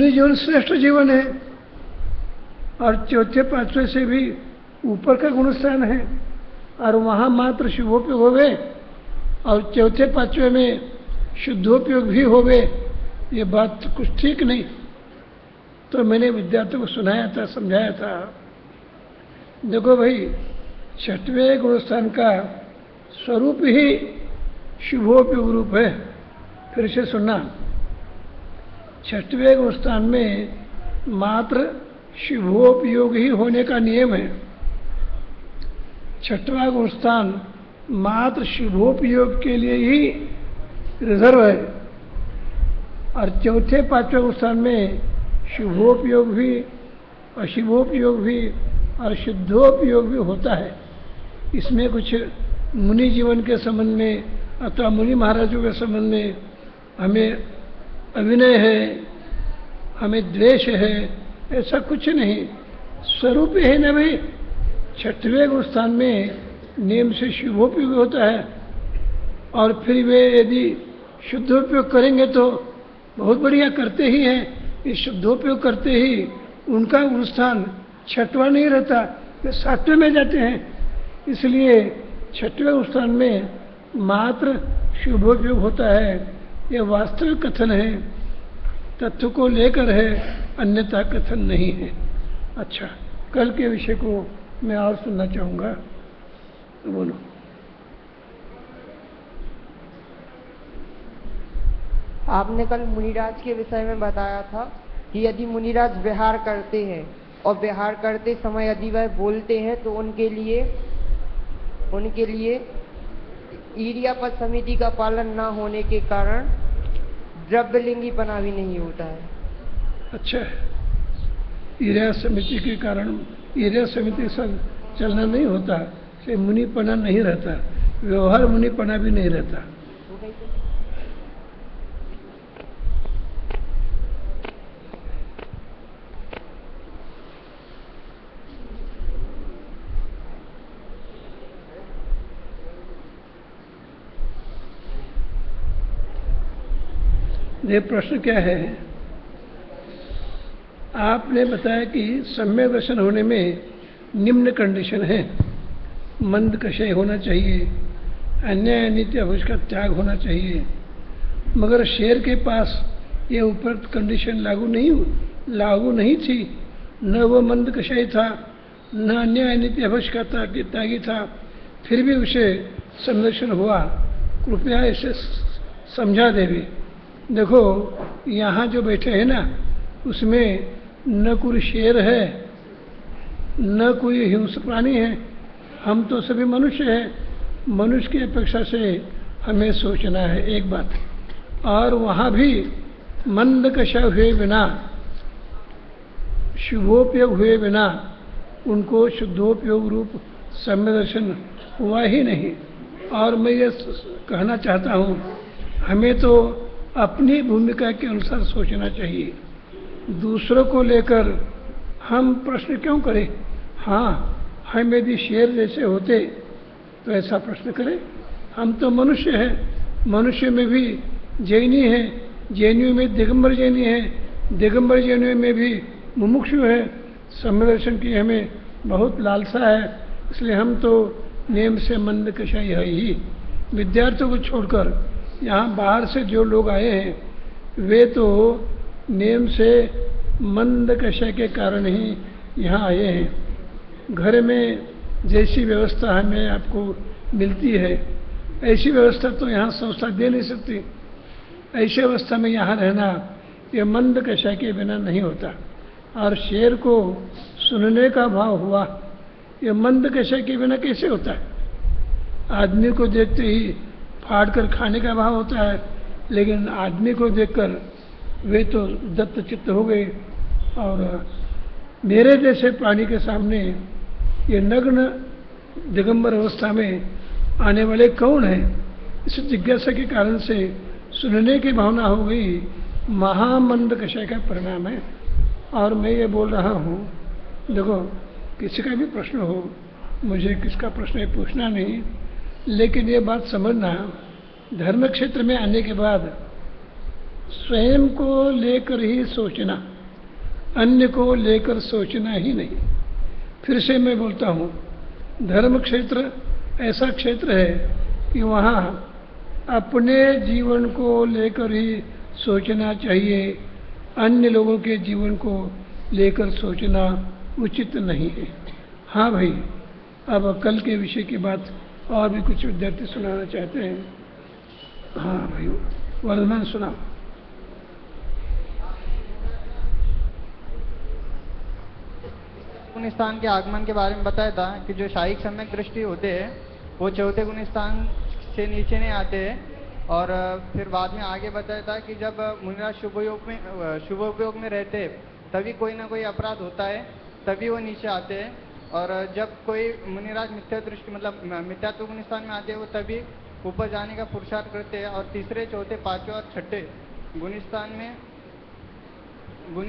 जीवन श्रेष्ठ जीवन है और चौथे पांचवे से भी ऊपर का गुणस्थान है और वहाँ मात्र शुभोपयोग होवे और चौथे पांचवे में शुद्धोपयोग भी होवे, ये बात तो कुछ ठीक नहीं। तो मैंने विद्यार्थियों को सुनाया था, समझाया था, देखो भाई छठवें गुणस्थान का स्वरूप ही शुभोपयोग रूप है। फिर से सुनना, छठवें गुणस्थान में मात्र शुभोपयोग ही होने का नियम है। छठवां गुणस्थान मात्र शुभोपयोग के लिए ही रिजर्व है और चौथे पांचवें गुणस्थान में शुभोपयोग भी, अशुभोपयोग भी और शुद्धोपयोग भी होता है। इसमें कुछ मुनि जीवन के संबंध में अथवा मुनि महाराजों के संबंध में हमें अविनय है, हमें द्वेष है, ऐसा कुछ नहीं। स्वरूप है ना भाई, छठवें गुणस्थान में नियम से शुभोपयोग होता है और फिर वे यदि शुद्धोपयोग करेंगे तो बहुत बढ़िया, करते ही हैं। इस शुद्धोपयोग करते ही उनका गुणस्थान छठवां नहीं रहता, वे सातवें में जाते हैं। इसलिए छठवें गुणस्थान में मात्र शुभोपयोग होता है। यह वास्तविक कथन है, तत्व को लेकर है, अन्यथा कथन नहीं है। अच्छा, कल के विषय को मैं और सुनना चाहूँगा, बोलो। आपने कल मुनिराज के विषय में बताया था कि यदि मुनिराज विहार करते हैं और विहार करते समय यदि वह बोलते हैं तो उनके लिए ईर्यापद समिति का पालन न होने के कारण द्रव्यलिंगीपना भी नहीं होता है। अच्छा, ईर्या समिति के कारण, ईर्या समिति से चलना नहीं होता, से मुनिपना नहीं रहता, व्यवहार मुनिपना भी नहीं रहता। ये प्रश्न क्या है? आपने बताया कि सम्यक दर्शन होने में निम्न कंडीशन है, मंद कषय होना चाहिए, अन्याय अनित्य अभुज का त्याग होना चाहिए। मगर शेर के पास ये उपरोक्त कंडीशन लागू नहीं थी। न वो मंद कषय था, न अन्याय अनित्य अभुज का त्यागी था, फिर भी उसे संरक्षण हुआ। कृपया इसे समझा देवी। देखो, यहाँ जो बैठे हैं ना, उसमें न कोई शेर है, न कोई हिंसक प्राणी है। हम तो सभी मनुष्य हैं। मनुष्य की अपेक्षा से हमें सोचना है एक बात। और वहाँ भी मंद कषय हुए बिना, शुभोपयोग हुए बिना उनको शुद्धोपयोग रूप सम्यक दर्शन हुआ ही नहीं। और मैं ये कहना चाहता हूँ, हमें तो अपनी भूमिका के अनुसार सोचना चाहिए। दूसरों को लेकर हम प्रश्न क्यों करें? हाँ, हम यदि शेर जैसे होते तो ऐसा प्रश्न करें। हम तो मनुष्य हैं, मनुष्य में भी जैनी है, जैनियों में दिगंबर जैनी है, दिगंबर जैनियों में भी मुमुक्षु है। सम्यक दर्शन की हमें बहुत लालसा है, इसलिए हम तो नियम से मंद कषय है ही। विद्यार्थियों को छोड़कर यहाँ बाहर से जो लोग आए हैं वे तो नियम से मंद कषय के कारण ही यहाँ आए हैं। घर में जैसी व्यवस्था हमें आपको मिलती है, ऐसी व्यवस्था तो यहाँ संस्था दे नहीं सकती। ऐसी अवस्था में यहाँ रहना ये मंद कषय के बिना नहीं होता। और शेर को सुनने का भाव हुआ, ये मंद कषय के बिना कैसे होता है? आदमी को देखते ही फाड़ कर खाने का भाव होता है, लेकिन आदमी को देखकर वे तो दत्त चित्त हो गए। और मेरे जैसे प्राणी के सामने ये नग्न दिगंबर अवस्था में आने वाले कौन है? इस जिज्ञासा के कारण से सुनने की भावना हो गई, महामंद कषय का परिणाम है। और मैं ये बोल रहा हूँ, देखो किसी का भी प्रश्न हो, मुझे किसका प्रश्न है पूछना नहीं, लेकिन ये बात समझना, धर्म क्षेत्र में आने के बाद स्वयं को लेकर ही सोचना। अन्य को लेकर सोचना ही नहीं। फिर से मैं बोलता हूँ, धर्म क्षेत्र ऐसा क्षेत्र है कि वहाँ अपने जीवन को लेकर ही सोचना चाहिए, अन्य लोगों के जीवन को लेकर सोचना उचित नहीं है। हाँ भाई, अब कल के विषय की बात और भी कुछ विद्यार्थी सुनाना चाहते हैं। हाँ भाई, वर्धमान सुनाओ। गुण स्थान के आगमन के बारे में बताया था कि जो शाहीक सम्यक दृष्टि होते हैं वो चौथे गुण स्थान से नीचे नहीं आते हैं। और फिर बाद में आगे बताया था कि जब मुनिराज शुभोपयोग में रहते हैं तभी कोई ना कोई अपराध होता है, तभी वो नीचे आते हैं। और जब कोई मुनिराज मिथ्या दृष्टि मतलब मिथ्यात्व गुण स्थान में आते हैं वो तभी ऊपर जाने का पुरुषार्थ करते हैं। और तीसरे, चौथे, पांचवें और छठे गुण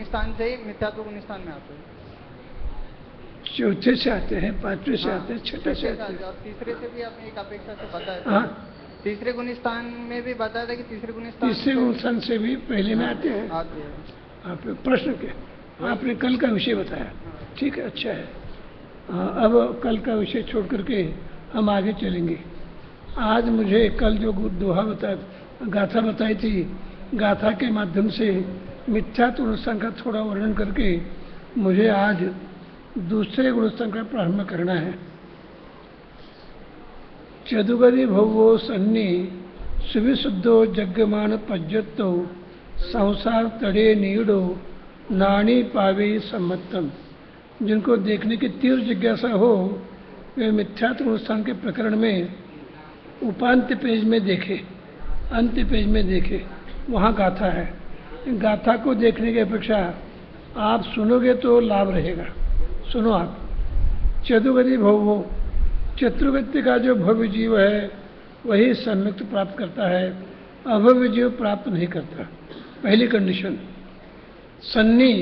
स्थान से ही मिथ्यात्व गुण स्थान में आते हैं। चौथे से आते हैं, पांचवें से आते हैं, छठे से आते हैं, और तीसरे से भी आपने एक अपेक्षा से बताया था। हाँ, तीसरे गुण स्थान में भी बताया था कि तीसरे गुण स्थान तीसरे गुण स्थान से भी पहले में आते हैं। आते हैं। आप प्रश्न के आपने कल का विषय बताया, ठीक है, अच्छा है। हाँ, अब कल का विषय छोड़ करके हम आगे चलेंगे। आज मुझे कल जो गाथा बताई थी, गाथा के माध्यम से मिथ्यात्व गुणस्थान का थोड़ा वर्णन करके मुझे आज दूसरे गुणस्थान का प्रारंभ करना है। चतुगति भवो सन्नी सुविशुद्धो जग्गमान पज्जतो संसार तड़े नीड़ो नाणी पावे सम्मतम। जिनको देखने की तीव्र जिज्ञासा हो वे मिथ्यात्व गुणस्थान के प्रकरण में उपांत्य पेज में देखे, अंत्य पेज में देखे, वहाँ गाथा है। गाथा को देखने की अपेक्षा आप सुनोगे तो लाभ रहेगा। सुनो आप। चतुर्गति भवो, चतुर्गति का जो भव्य जीव है वही सम्यक्त प्राप्त करता है, अभव्य जीव प्राप्त नहीं करता। पहली कंडीशन। सन्नी,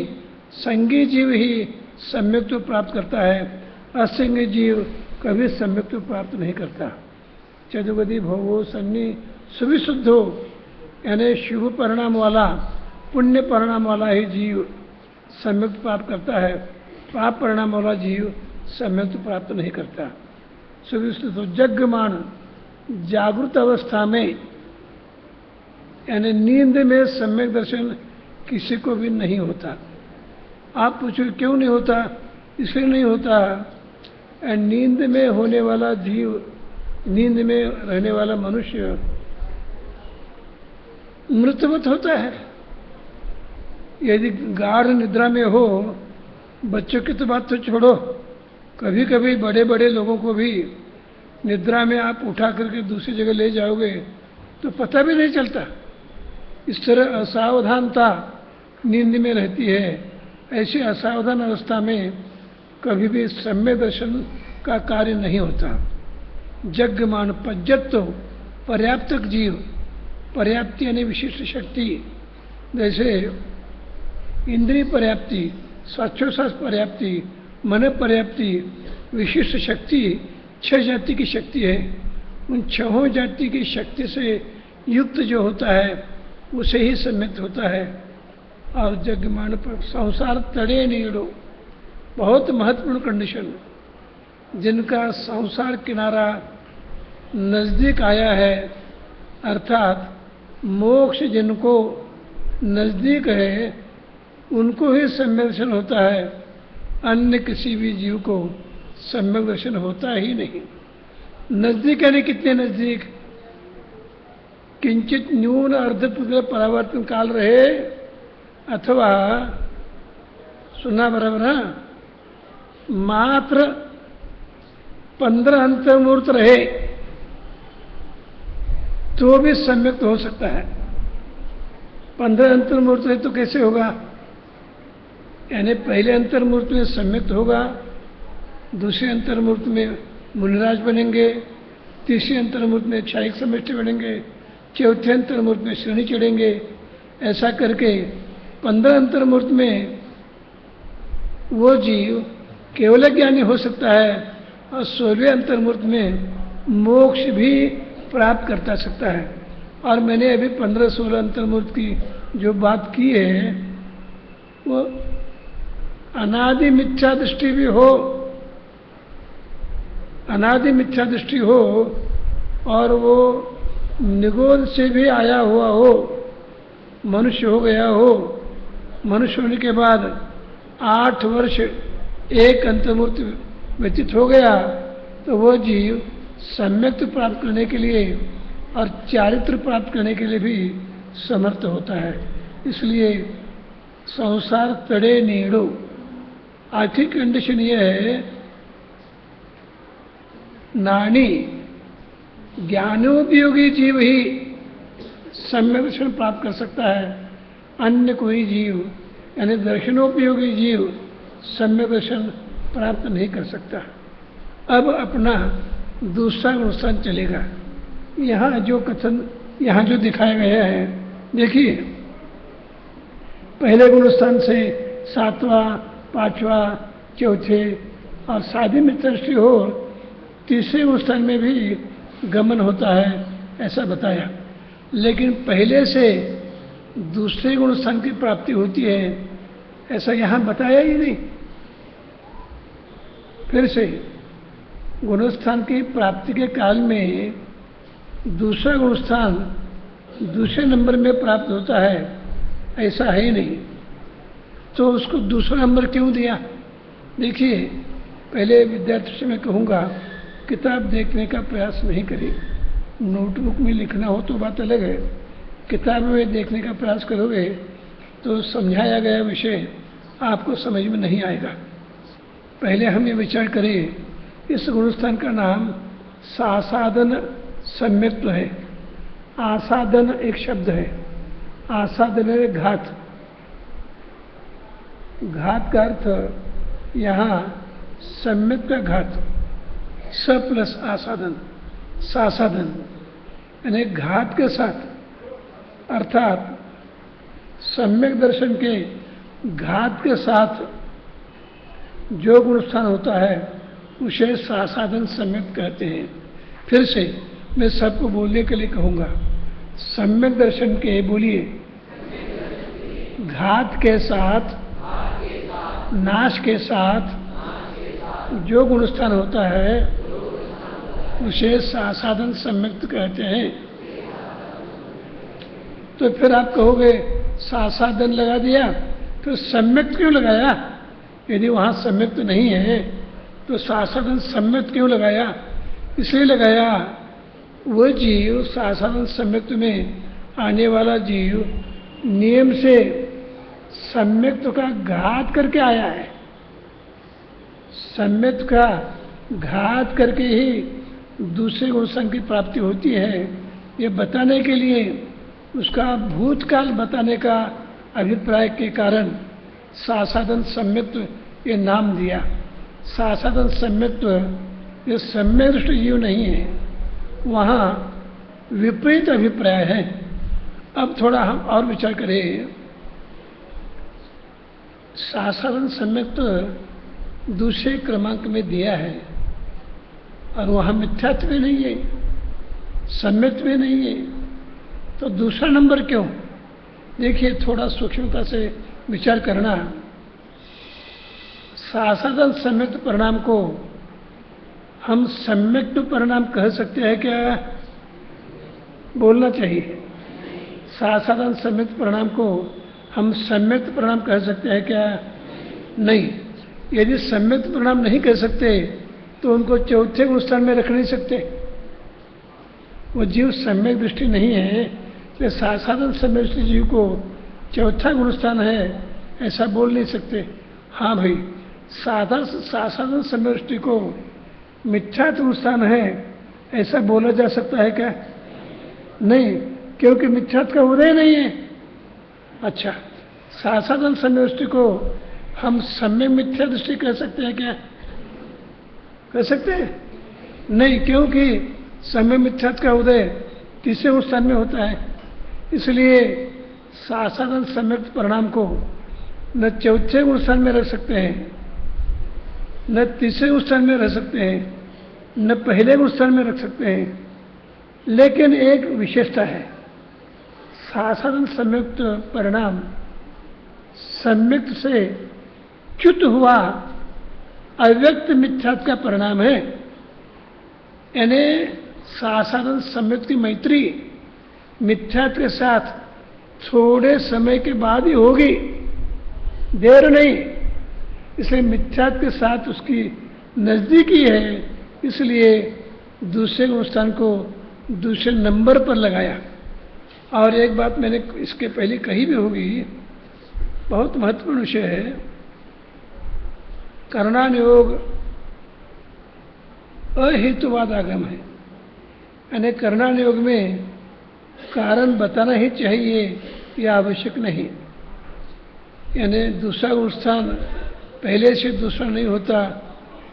संगी जीव ही सम्यक्त प्राप्त करता है, असंगी जीव कभी सम्यक्त प्राप्त नहीं करता। चतुर्गति भवो सन्नी सुविशुद्धो, यानी शुभ परिणाम वाला, पुण्य परिणाम वाला ही जीव सम्यक्त प्राप्त करता है, पाप परिणाम वाला जीव सम्यक्त प्राप्त नहीं करता। सुविशुद्धो जग्गमान, जागृत अवस्था में यानी नींद में सम्यक दर्शन किसी को भी नहीं होता। आप पूछो क्यों नहीं होता? इसलिए नहीं होता, नींद में होने वाला जीव, नींद में रहने वाला मनुष्य मृतवत होता है। यदि गाढ़ निद्रा में हो, बच्चों की तो बात तो छोड़ो, कभी कभी बड़े बड़े लोगों को भी निद्रा में आप उठा करके दूसरी जगह ले जाओगे तो पता भी नहीं चलता। इस तरह असावधानता नींद में रहती है। ऐसी असावधान अवस्था में कभी भी सम्यक दर्शन का कार्य नहीं होता। जग्गमान पज्जतो, पर्याप्तक जीव, पर्याप्ति यानी विशिष्ट शक्ति, जैसे इंद्रिय पर्याप्ति, स्वाच्छोश्वास पर्याप्ति, मन पर्याप्ति, विशिष्ट शक्ति 6 जाति की शक्ति है। उन 6 जाति की शक्ति से युक्त जो होता है उसे ही सम्यक्त होता है। और जगमान पर संसार तड़े नीड़ो, बहुत महत्वपूर्ण कंडीशन, जिनका संसार किनारा नजदीक आया है, अर्थात मोक्ष जिनको नजदीक है उनको ही सम्यक दर्शन होता है, अन्य किसी भी जीव को सम्यक दर्शन होता ही नहीं। नजदीक यानी कितने नजदीक? किंचित न्यून अर्धपुत्र परावर्तन काल रहे, अथवा सुनना बराबर है, मात्र 15 अंतर्मुहूर्त रहे तो भी सम्यक्त हो सकता है। 15 अंतर्मुहूर्त रहे तो कैसे होगा? यानी पहले अंतर्मुहूर्त में सम्यक्त होगा, दूसरे अंतर्मुहूर्त में मुनिराज बनेंगे, तीसरे अंतर्मुहूर्त में क्षायिक समष्टि बनेंगे, चौथे अंतर्मुहूर्त में श्रेणी चढ़ेंगे। ऐसा करके 15 अंतर्मुहूर्त में वो जीव केवल ज्ञानी हो सकता है और 16वें अंतर्मुहूर्त में मोक्ष भी प्राप्त करता सकता है। और मैंने अभी 15-16 अंतर्मुहूर्त की जो बात की है वो अनादि मिथ्या दृष्टि भी हो, अनादि मिथ्या दृष्टि हो और वो निगोद से भी आया हुआ हो, मनुष्य हो गया हो, मनुष्य होने के बाद 8 वर्ष एक अंतर्मूर्ति व्यतीत हो गया, तो वो जीव सम्यक्त प्राप्त करने के लिए और चारित्र प्राप्त करने के लिए भी समर्थ होता है। इसलिए संसार तड़े नीड़ो, आर्थिक कंडीशन ये है, नानी ज्ञानोपयोगी जीव ही सम्यक दर्शन प्राप्त कर सकता है, अन्य कोई जीव यानी दर्शनोपयोगी जीव सम्यक दर्शन प्राप्त नहीं कर सकता। अब अपना दूसरा गुणस्थान चलेगा। यहाँ जो कथन यहाँ जो दिखाया गया है, देखिए पहले गुणस्थान से 7वां, 5वां, चौथे और साधी मित्र दृष्टि हो, तीसरे गुणस्थान में भी गमन होता है ऐसा बताया। लेकिन पहले से दूसरे गुणस्थान की प्राप्ति होती है ऐसा यहाँ बताया ही नहीं। फिर से गुणस्थान की प्राप्ति के काल में दूसरा गुणस्थान दूसरे नंबर में प्राप्त होता है ऐसा है ही नहीं, तो उसको दूसरा नंबर क्यों दिया? देखिए, पहले विद्यार्थी से मैं कहूँगा किताब देखने का प्रयास नहीं करें। नोटबुक में लिखना हो तो बात अलग है, किताब में देखने का प्रयास करोगे तो समझाया गया विषय आपको समझ में नहीं आएगा। पहले हम ये विचार करें, इस गुणस्थान का नाम सासाधन सम्यक्त्व है। आसाधन एक शब्द है, आसाधन है घात। घात का अर्थ यहाँ सम्यक का घात, स प्लस आसाधन, सासाधन यानी घात के साथ, अर्थात सम्यक दर्शन के घात के साथ जो गुणस्थान होता है उसे सासाधन सम्यक कहते हैं। फिर से मैं सबको बोलने के लिए कहूँगा, सम्यक दर्शन के बोलिए, घात के साथ, नाश के साथ जो गुणस्थान होता है उसे सासाधन सम्यक्त कहते हैं। तो फिर आप कहोगे सासाधन लगा दिया, तो सम्यक्त क्यों लगाया? यदि वहाँ सम्यक्त नहीं है तो सासाधन सम्यक्त क्यों लगाया? इसलिए लगाया, वह जीव सासाधन सम्यक्त में आने वाला जीव नियम से सम्यक्त का घात करके आया है। सम्यक्त का घात करके ही दूसरे गुणस्थान की प्राप्ति होती है। ये बताने के लिए, उसका भूतकाल बताने का अभिप्राय के कारण सासाधन सम्यक्त ये नाम दिया। सासाधन सम्यक्त ये सम्यक दृष्टि जीव नहीं है, वहाँ विपरीत अभिप्राय है। अब थोड़ा हम और विचार करें, सासाधन सम्यक्त दूसरे क्रमांक में दिया है और वहाँ मिथ्यात्व भी नहीं है, सम्यक्त भी नहीं है, तो दूसरा नंबर क्यों? देखिए, थोड़ा सूक्ष्मता से विचार करना। सासाधन सम्यक्त परिणाम को हम सम्यक्त परिणाम कह सकते हैं क्या? बोलना चाहिए। सासाधन सम्यक्त परिणाम को हम सम्यक्त परिणाम कह सकते हैं क्या? नहीं। यदि सम्यक्त परिणाम नहीं कह सकते तो उनको चौथे गुणस्थान में रख नहीं सकते। वो जीव सम्यक दृष्टि नहीं है, तो सासाधन सम्यक दृष्टि जीव को चौथा गुणस्थान है ऐसा बोल नहीं सकते। हाँ भाई, सासाधन सम्यक दृष्टि को मिथ्यात्व गुणस्थान है ऐसा बोला जा सकता है क्या? नहीं, क्योंकि मिथ्यात्व का उदय नहीं है। अच्छा, सासाधन सम्यक दृष्टि को हम सम्यक मिथ्या दृष्टि कह सकते हैं क्या? कह सकते हैं? नहीं, क्योंकि सम्यक मिथ्यात्व का उदय तीसरे गुणस्थान में होता है। इसलिए सासाधन सम्यक्त परिणाम को न चौथे गुणस्थान में रख सकते हैं, न तीसरे गुणस्थान में रख सकते हैं, न पहले गुणस्थान में रख सकते हैं। लेकिन एक विशेषता है, सासाधन सम्यक्त परिणाम सम्यक्त से च्युत हुआ अव्यक्त मिथ्यात्व का परिणाम है। यानी साधारण सम्यक की मैत्री मिथ्यात्व के साथ थोड़े समय के बाद ही होगी, देर नहीं। इसलिए मिथ्यात्व के साथ उसकी नजदीकी है, इसलिए दूसरे अनुष्ठान को दूसरे नंबर पर लगाया। और एक बात मैंने इसके पहले कही भी होगी, बहुत महत्वपूर्ण विषय है। कर्णान योग अहेतुवाद आगम है, यानी कर्णान योग में कारण बताना ही चाहिए, यह आवश्यक नहीं। यानी दूसरा अनुष्ठान पहले से दूसरा नहीं होता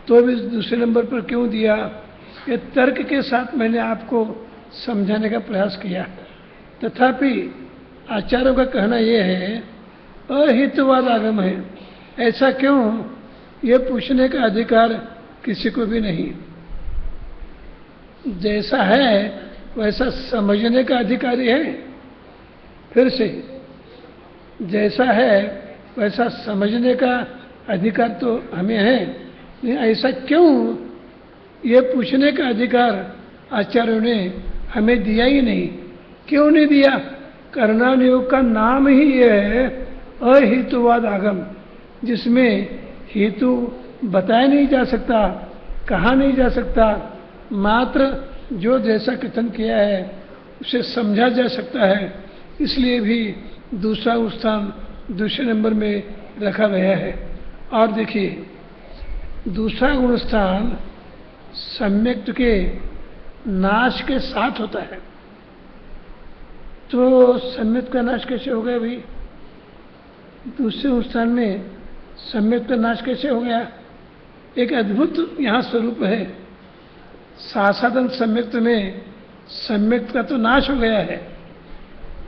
तो भी दूसरे नंबर पर क्यों दिया, ये तर्क के साथ मैंने आपको समझाने का प्रयास किया। तथापि आचार्यों का कहना यह है अहितवाद आगम है। ऐसा क्यों, ये पूछने का अधिकार किसी को भी नहीं। जैसा है वैसा समझने का अधिकारी है। फिर से, जैसा है वैसा समझने का अधिकार तो हमें है, नहीं ऐसा क्यों, ये पूछने का अधिकार आचार्यों ने हमें दिया ही नहीं। क्यों नहीं दिया? कर्णान योग का नाम ही यह है अहेतुवाद आगम, जिसमें हेतु बताया नहीं जा सकता, कहा नहीं जा सकता, मात्र जो जैसा कथन किया है उसे समझा जा सकता है। इसलिए भी दूसरा स्थान दूसरे नंबर में रखा गया है। और देखिए, दूसरा गुण स्थान सम्यक्त के नाश के साथ होता है। तो सम्यक्त का नाश कैसे हो गया भाई? दूसरे स्थान में सम्यक्त का नाश कैसे हो गया? एक अद्भुत यहाँ स्वरूप है। साधारण सम्यक्त में सम्यक्त का तो नाश हो गया है,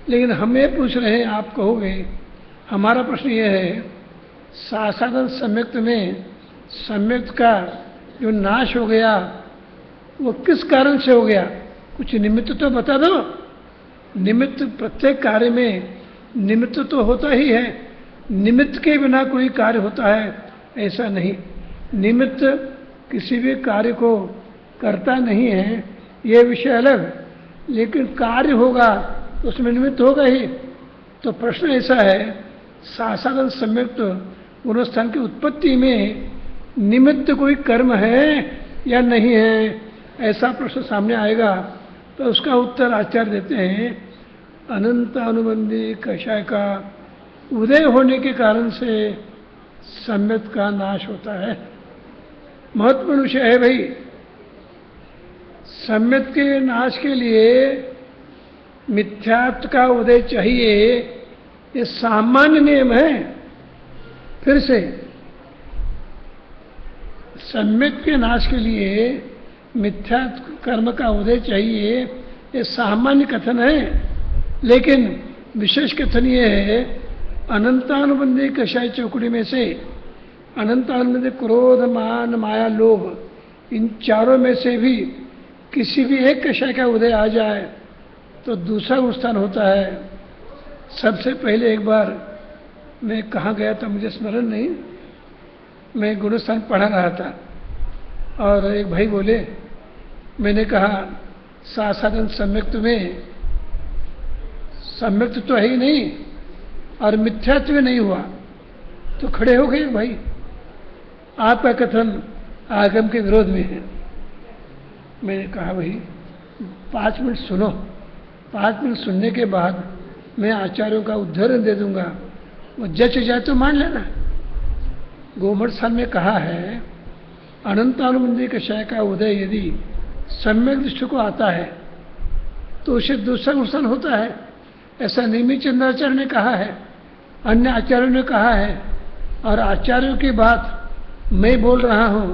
लेकिन हम ये पूछ रहे हैं, आप कहोगे, हमारा प्रश्न ये है, साधारण सम्यक्त में सम्यक्त का जो नाश हो गया वो किस कारण से हो गया? कुछ निमित्त तो बता दो। निमित्त प्रत्येक कार्य में निमित्त तो होता ही है, निमित्त के बिना कोई कार्य होता है ऐसा नहीं। निमित्त किसी भी कार्य को करता नहीं है, ये विषय अलग, लेकिन कार्य होगा तो उसमें निमित्त होगा ही। तो प्रश्न ऐसा है, साधारण सम्यक्त गुणस्थान की उत्पत्ति में निमित्त कोई कर्म है या नहीं है, ऐसा प्रश्न सामने आएगा। तो उसका उत्तर आचार्य देते हैं, अनंत अनुबंधी कषाय का उदय होने के कारण से सम्यक्त का नाश होता है। महत्वपूर्ण विषय है भाई। सम्यक्त के नाश के लिए मिथ्यात्व का उदय चाहिए, ये सामान्य नियम है। फिर से, सम्यक्त के नाश के लिए मिथ्यात्व कर्म का उदय चाहिए, ये सामान्य कथन है। लेकिन विशेष कथन ये है, अनंतानुबंधी कषाय चौकड़ी में से अनंतानुबंधी क्रोध, मान, माया, लोभ, इन चारों में से भी किसी भी एक कषाय का उदय आ जाए तो दूसरा स्थान होता है। सबसे पहले एक बार मैं कहाँ गया था मुझे स्मरण नहीं, मैं गुणस्थान पढ़ा रहा था और एक भाई बोले, मैंने कहा साधारण सम्यक्त में सम्यक्त तो है ही नहीं और मिथ्यात्व नहीं हुआ। तो खड़े हो गए भाई, आपका कथन आगम के विरोध में है। मैंने कहा भाई 5 मिनट सुनो, 5 मिनट सुनने के बाद मैं आचार्यों का उदाहरण दे दूंगा, वो जच जाए तो मान लेना। गोमठ स्थान में कहा है, अनंतानुबंधी कषाय का उदय यदि सम्यक दृष्टि को आता है तो उसे दूसरा नुकसान होता है, ऐसा निमित चंद्राचार्य ने कहा है, अन्य आचार्यों ने कहा है। और आचार्यों की बात मैं बोल रहा हूँ।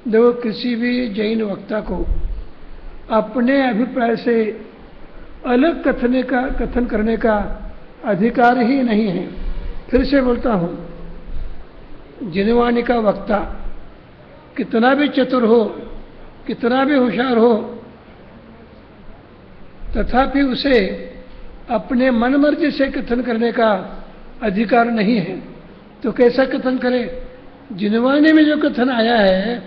देखो, किसी भी जैन वक्ता को अपने अभिप्राय से अलग कथन करने का अधिकार ही नहीं है। फिर से बोलता हूँ, जिनवाणी का वक्ता कितना भी चतुर हो, कितना भी होशियार हो, तथापि उसे अपने मनमर्जी से कथन करने का अधिकार नहीं है। तो कैसा कथन करे? जिनवाणी में जो कथन आया है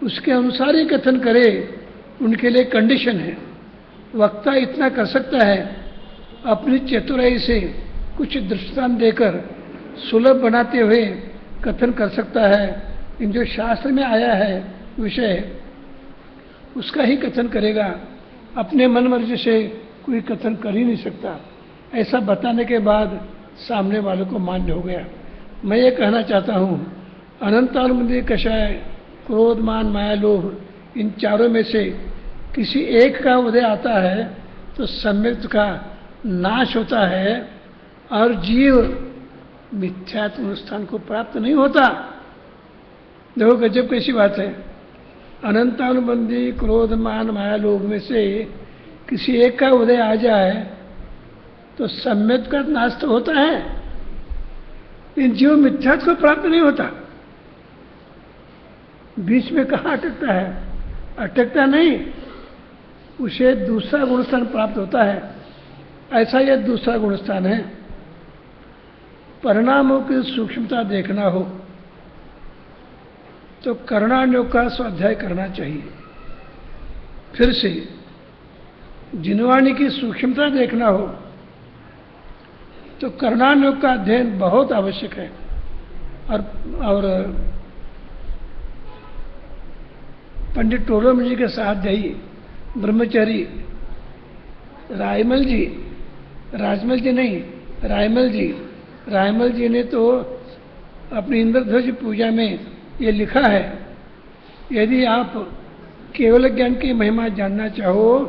उसके अनुसार ही कथन करे, उनके लिए कंडीशन है। वक्ता इतना कर सकता है, अपनी चतुराई से कुछ दृष्टांत देकर सुलभ बनाते हुए कथन कर सकता है। इन जो शास्त्र में आया है विषय, उसका ही कथन करेगा। अपने मन मर्जी से कोई कथन कर ही नहीं सकता। ऐसा बताने के बाद सामने वालों को मान्य हो गया। मैं ये कहना चाहता हूँ, अनंतानुबंधी कषाय, क्रोध, मान, माया, लोभ, इन चारों में से किसी एक का उदय आता है तो सम्यक का नाश होता है और जीव मिथ्यात्म स्थान को प्राप्त नहीं होता। देखो गजब कैसी बात है। अनंतानुबंधी क्रोध, मान, माया, लोभ में से किसी एक का उदय आ जाए तो सम्यक का नाश तो होता है, लेकिन जीव मिथ्यात्व को प्राप्त नहीं होता। बीच में कहाँ अटकता है? अटकता नहीं, उसे दूसरा गुणस्थान प्राप्त होता है। ऐसा यह दूसरा गुणस्थान है। परिणामों की सूक्ष्मता देखना हो तो कर्णानुयोग का स्वाध्याय करना चाहिए। फिर से जिनवाणी की सूक्ष्मता देखना हो तो कर्णानुयोग का अध्ययन बहुत आवश्यक है। और पंडित टोडरमल जी के स्वाध्यायी ब्रह्मचारी रायमल जी, राजमल जी नहीं, रायमल जी ने तो अपनी इंद्रध्वज पूजा में ये लिखा है, यदि आप केवल ज्ञान की महिमा जानना चाहो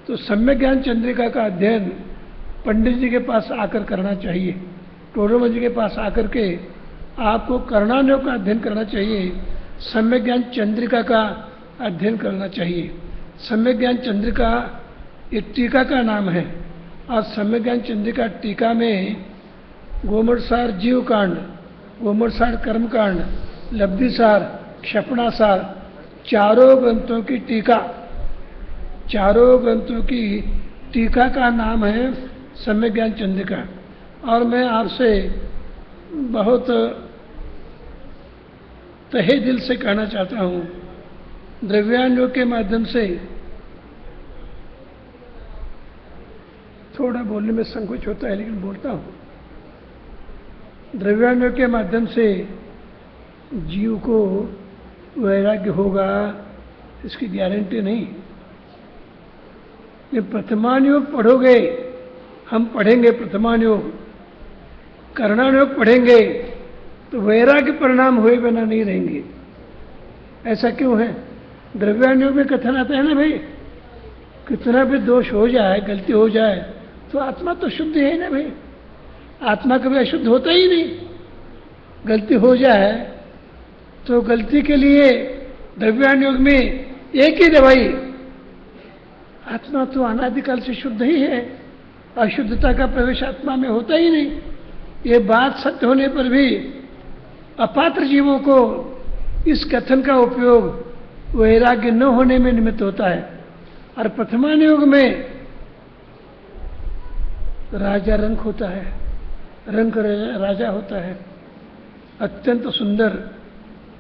तो सम्यक ज्ञान चंद्रिका का अध्ययन पंडित जी के पास आकर करना चाहिए। टोडरमल जी के पास आकर के आपको कर्णानुयोग का अध्ययन करना चाहिए, सम्यक ज्ञान चंद्रिका का अध्ययन करना चाहिए। सम्यक ज्ञान चंद्रिका एक टीका का नाम है और सम्यक ज्ञान चंद्रिका टीका में गोमटसार जीव कांड, गोमटसार कर्म कांड, लब्धिसार, क्षपणासार, चारों ग्रंथों की टीका, चारों ग्रंथों की टीका का नाम है सम्यक ज्ञान चंद्रिका। और मैं आपसे बहुत तहे दिल से कहना चाहता हूँ, द्रव्यानुयोग के माध्यम से थोड़ा बोलने में संकोच होता है लेकिन बोलता हूँ। द्रव्यानुयोग के माध्यम से जीव को वैराग्य होगा इसकी गारंटी नहीं। ये प्रथमानुयोग पढ़ोगे, हम पढ़ेंगे प्रथमानुयोग, कर्णानुयोग पढ़ेंगे तो वैराग्य परिणाम हुए बिना नहीं रहेंगे। ऐसा क्यों है? द्रव्यानुयोग में कथन आता है ना भाई, कितना भी दोष हो जाए, गलती हो जाए तो आत्मा तो शुद्ध है ना भाई, आत्मा कभी अशुद्ध होता ही नहीं। गलती हो जाए तो गलती के लिए द्रव्यानुयोग में एक ही दवाई, आत्मा तो अनादिकाल से शुद्ध ही है, अशुद्धता का प्रवेश आत्मा में होता ही नहीं। ये बात सत्य होने पर भी अपात्र जीवों को इस कथन का उपयोग वैराग्य न होने में निमित्त होता है। और प्रथमानुयोग में राजा रंक होता है, रंक राजा होता है, अत्यंत सुंदर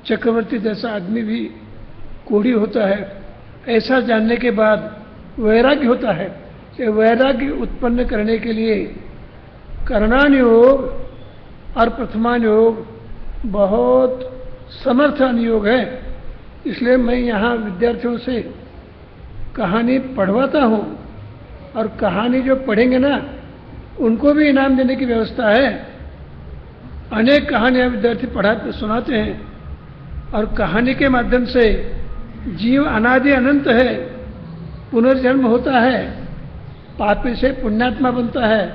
चक्रवर्ती जैसा आदमी भी कोढ़ी होता है। ऐसा जानने के बाद वैराग्य होता है कि वैराग्य उत्पन्न करने के लिए कर्णानुयोग और प्रथमानुयोग बहुत समर्थ अनुयोग है। इसलिए मैं यहाँ विद्यार्थियों से कहानी पढ़वाता हूँ और कहानी जो पढ़ेंगे ना उनको भी इनाम देने की व्यवस्था है। अनेक कहानियाँ विद्यार्थी पढ़ाते सुनाते हैं और कहानी के माध्यम से जीव अनादि अनंत है, पुनर्जन्म होता है, पापी से पुण्यात्मा बनता है,